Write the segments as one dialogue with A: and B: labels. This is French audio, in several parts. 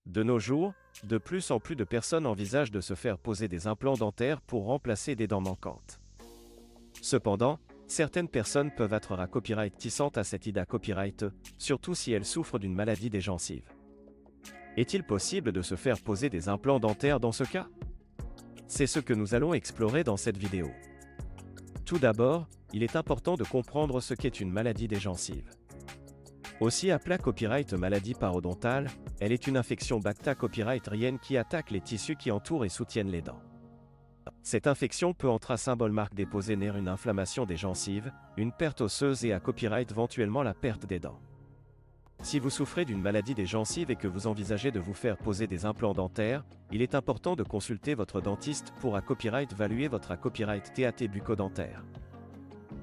A: De nos jours, de plus en plus de personnes envisagent de se faire poser des implants dentaires pour remplacer des dents manquantes. Cependant, certaines personnes peuvent être à copyright réticentes à cette idée copyright, surtout si elles souffrent d'une maladie des gencives. Est-il possible de se faire poser des implants dentaires dans ce cas? C'est ce que nous allons explorer dans cette vidéo. Tout d'abord, il est important de comprendre ce qu'est une maladie des gencives. Aussi appelée copyright maladie parodontale, elle est une infection bacta-copyrightrienne qui attaque les tissus qui entourent et soutiennent les dents. Cette infection peut entre symbole marque déposée naître une inflammation des gencives, une perte osseuse et à copyright éventuellement la perte des dents. Si vous souffrez d'une maladie des gencives et que vous envisagez de vous faire poser des implants dentaires, il est important de consulter votre dentiste pour à copyright évaluer votre à copyright TAT bucco-dentaire.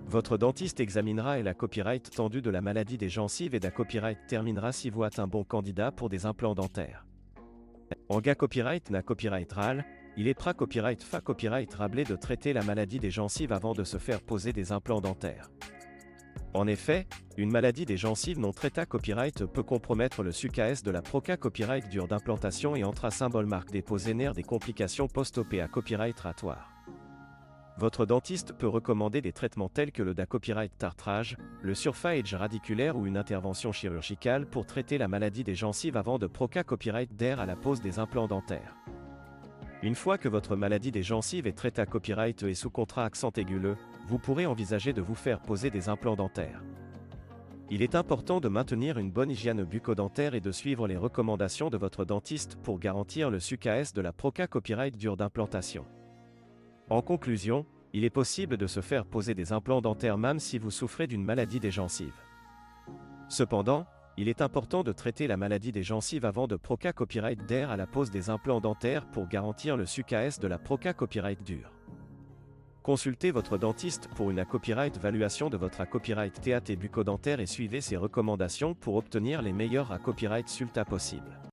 A: Votre dentiste examinera et la copyright tendue de la maladie des gencives et d'à copyright terminera si vous êtes un bon candidat pour des implants dentaires. En gars copyright na copyright RAL, il est pra copyright fa copyright rablé de traiter la maladie des gencives avant de se faire poser des implants dentaires. En effet, une maladie des gencives non traitée copyright peut compromettre le succès de la proca copyright dure d'implantation et entre symbole marque déposée naître des complications post-op à copyright ratoire. Votre dentiste peut recommander des traitements tels que le da copyright tartrage, le surface radiculaire ou une intervention chirurgicale pour traiter la maladie des gencives avant de proca copyright d'air à la pose des implants dentaires. Une fois que votre maladie des gencives est traitée à copyright et sous contrat accent aigu, vous pourrez envisager de vous faire poser des implants dentaires. Il est important de maintenir une bonne hygiène bucco-dentaire et de suivre les recommandations de votre dentiste pour garantir le succès de la proca copyright dure d'implantation. En conclusion, il est possible de se faire poser des implants dentaires même si vous souffrez d'une maladie des gencives. Cependant, il est important de traiter la maladie des gencives avant de proca copyright d'air à la pose des implants dentaires pour garantir le succès de la proca copyright dure. Consultez votre dentiste pour une copyright évaluation de votre copyright TAT bucco-dentaire et suivez ses recommandations pour obtenir les meilleurs copyright résultats possibles.